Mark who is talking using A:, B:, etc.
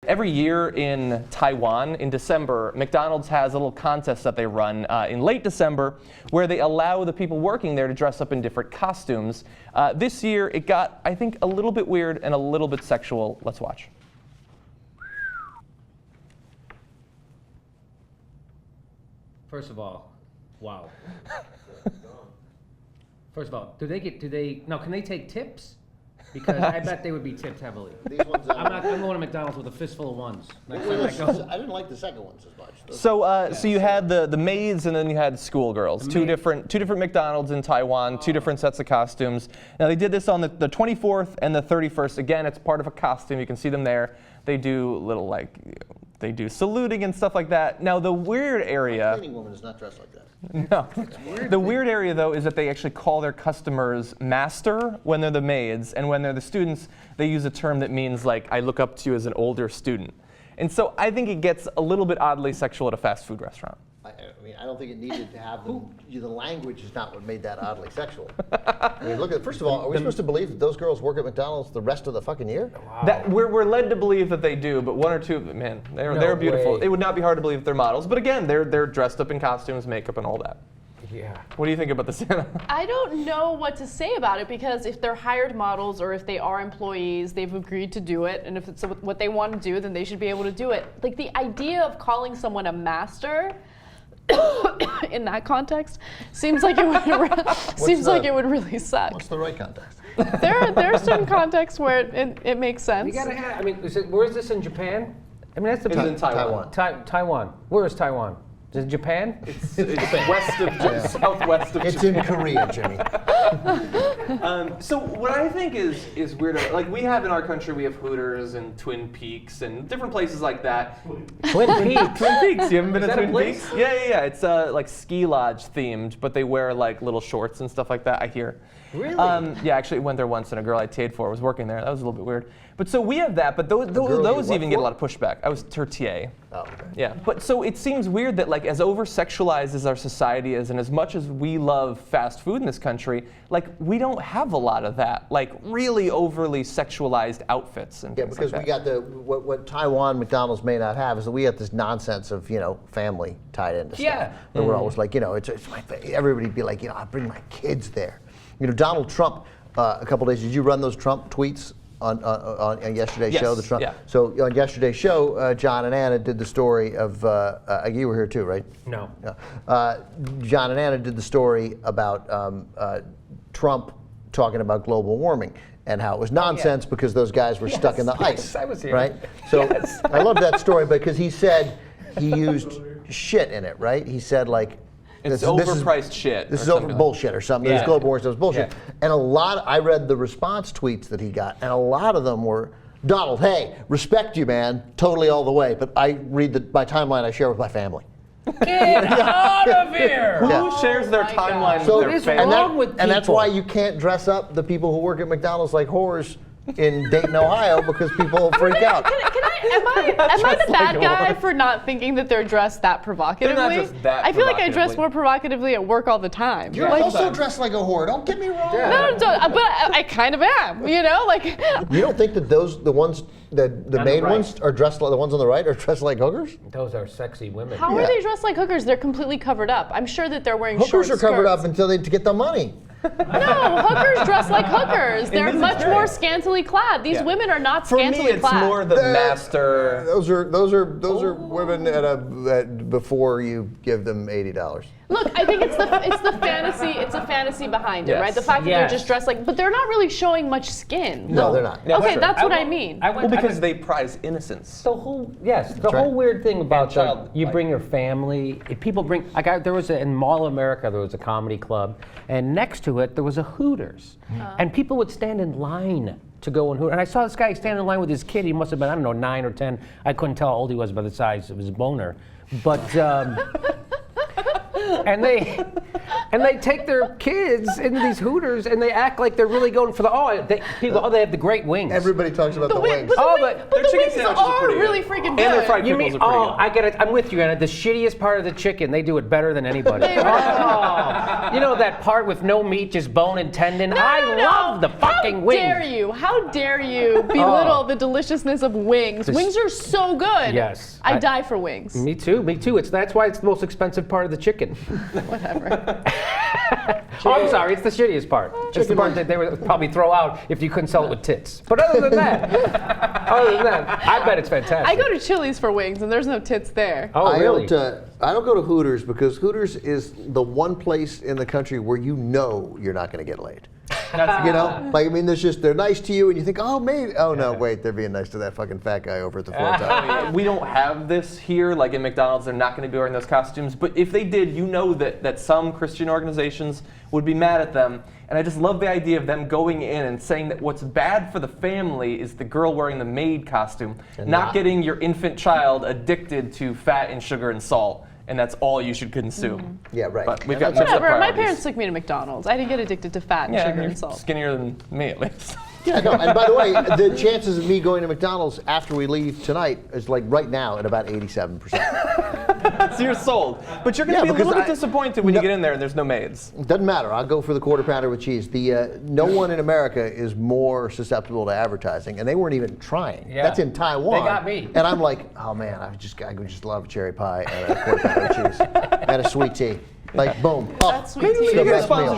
A: every year in Taiwan, in December, McDonald's has a little contest that they run in late December where they allow the people working there to dress up in different costumes. This year, it got, I think, a little bit weird and a little bit sexual. Let's watch.
B: First of all, wow. First of all, can they take tips? Because I bet they would be tipped heavily.
C: These ones,
B: I'm going to McDonald's with a fistful of ones.
C: I didn't like the second ones as much.
A: So you had the maids and then you had schoolgirls. Two different McDonald's in Taiwan, two different sets of costumes. Now they did this on the 24th and the 31st. Again, it's part of a costume. You can see them there. They do little they do saluting and stuff like that. Now the weird area.
C: A cleaning woman is not dressed like that.
A: No. The weird area, though, is that they actually call their customers master when they're the maids, and when they're the students, they use a term that means, like, I look up to you as an older student. And so I think it gets a little bit oddly sexual at a fast food restaurant.
C: I mean, I don't think it needed to have the language is not what made that oddly sexual. I mean, look at, first of all, are we supposed to believe that those girls work at McDonald's the rest of the fucking year?
A: Wow. That we're led to believe that they do, but one or two of them, man, they're beautiful.
B: Way.
A: It would not be hard to believe that they're models, but again, they're dressed up in costumes, makeup, and all that.
B: Yeah.
A: What do you think about this, Anna?
D: I don't know what to say about it, because if they're hired models or if they are employees, they've agreed to do it, and if it's what they want to do, then they should be able to do it. Like, the idea of calling someone a master in that context seems like it would it would really suck.
C: What's the right context?
D: There are certain contexts where it makes sense.
B: You gotta have. I mean, where is this in Japan? I mean, that's the.
A: It's in Taiwan.
B: Taiwan. Where is Taiwan? Is it Japan?
A: It's west of southwest of Japan.
C: It's in Korea, Jimmy.
A: So what I think is weird, like we have in our country, we have Hooters and Twin Peaks and different places like that.
B: Twin Peaks.
A: Twin Peaks. You haven't been
B: Is
A: to
B: that a
A: Twin
B: place?
A: Peaks? Yeah. It's like ski lodge themed, but they wear like little shorts and stuff like that, I hear.
B: Really?
A: Yeah, actually went there once, and a girl I paid for was working there. That was a little bit weird. But so we have that, but those even get a lot of pushback. I was her TA.
C: Oh, okay.
A: Yeah, but so it seems weird that like as over-sexualized as our society is, and as much as we love fast food in this country, like we don't have a lot of that, like really overly sexualized outfits and things
C: because
A: like
C: we
A: that.
C: got what Taiwan McDonald's may not have is that we have this nonsense of family tied into stuff.
B: Yeah.
C: And we're always like it's my everybody be like I bring my kids there. Donald Trump a couple days. Did you run those Trump tweets? On yesterday's show, the Trump.
A: Yeah.
C: So on yesterday's show, John and Anna did the story of. You were here too, right?
B: No.
C: John and Anna did the story about Trump talking about global warming and how it was nonsense because those guys were stuck in the ice.
B: I was here.
C: Right. So I love that story because he said he used shit in it. Right. He said like.
A: It's overpriced shit.
C: This is over bullshit or something.
B: Yeah.
C: This global warming stuff is bullshit.
B: Yeah.
C: And I read the response tweets that he got, and a lot of them were, Donald, hey, respect you, man, totally all the way, but I read my timeline I share with my family.
B: Get out of here!
A: Who shares their timeline
C: So
A: with their family?
C: and that's why you can't dress up the people who work at McDonald's like whores in Dayton, Ohio, because people freak out.
D: Am I the bad guy for not thinking that they're dressed that provocatively?
A: They're not just that
D: I feel like I dress
A: provocatively.
D: more provocatively at work all the time.
C: You're also dressed like a whore. Don't get me wrong.
D: No, but I kind of am. You
C: don't think that the main ones are dressed like the ones on the right are dressed like hookers?
B: Those are sexy women.
D: How are they dressed like hookers? They're completely covered up. I'm sure that they're wearing
C: Hookers
D: short
C: are covered
D: skirts.
C: up until they get the money.
D: No, hookers dress like hookers. They're much more scantily clad. These women are not scantily clad.
A: For me, it's more the master.
C: Those are women before you give them $80.
D: Look, I think it's the fantasy. It's a fantasy behind it, right? The fact that they're just dressed like, but they're not really showing much skin.
C: No, they're not.
D: Okay, that's what I mean.
A: Because they prize innocence.
B: The whole weird thing about you bring your family. If people bring, there was in Mall of America there was a comedy club, and next to it there was a Hooters, and people would stand in line to go in Hooters. And I saw this guy standing in line with his kid. He must have been 9 or 10. I couldn't tell how old he was by the size of his boner, but. And And they take their kids into these Hooters and they act like they're really going for the they have the great wings.
C: Everybody talks about the wings.
D: But the wings are really freaking good.
A: And their fried
B: You
A: pickles
B: mean,
A: are pretty good.
B: I get it. I'm with you, Anna. The shittiest part of the chicken, they do it better than anybody. You know that part with no meat, just bone and tendon? I love the fucking wings.
D: How dare you belittle the deliciousness of wings? Wings are so good.
B: Yes.
D: I die for wings.
B: Me too. That's why it's the most expensive part of the chicken.
D: Whatever.
B: I'm sorry, it's the shittiest part. It's the part that they would probably throw out if you couldn't sell it with tits. But other than that, I bet it's fantastic.
D: I go to Chili's for wings, and there's no tits there.
B: Oh, really?
C: I don't go to Hooters because Hooters is the one place in the country where you know you're not going to get laid. You know, like, I mean, they're nice to you, and you think, oh, maybe. Oh no, wait, they're being nice to that fucking fat guy over at the floor top.
A: We don't have this here, like in McDonald's. They're not going to be wearing those costumes. But if they did, you know that some Christian organizations would be mad at them. And I just love the idea of them going in and saying that what's bad for the family is the girl wearing the maid costume, not getting your infant child addicted to fat and sugar and salt. And that's all you should consume.
C: Yeah, right.
A: But we've got mixed up
D: Whatever. My
A: priorities.
D: parents took me to McDonald's. I didn't get addicted to fat and sugar
A: you're
D: and salt.
A: skinnier than me at least.
C: Yeah, no, and by the way, the chances of me going to McDonald's after we leave tonight is like right now at about 87%.
A: So you're sold. But you're going to be a little bit disappointed when you get in there and there's no maids.
C: Doesn't matter. I'll go for the quarter pounder with cheese. No one in America is more susceptible to advertising, and they weren't even trying.
B: Yeah.
C: That's in Taiwan.
B: They got me.
C: And I'm like, oh man, I just love cherry pie and a quarter pounder with cheese and a sweet tea. Like boom.
D: That's sweet
C: it's
D: tea.
C: the
A: You get a
C: best meal.
A: sponsorship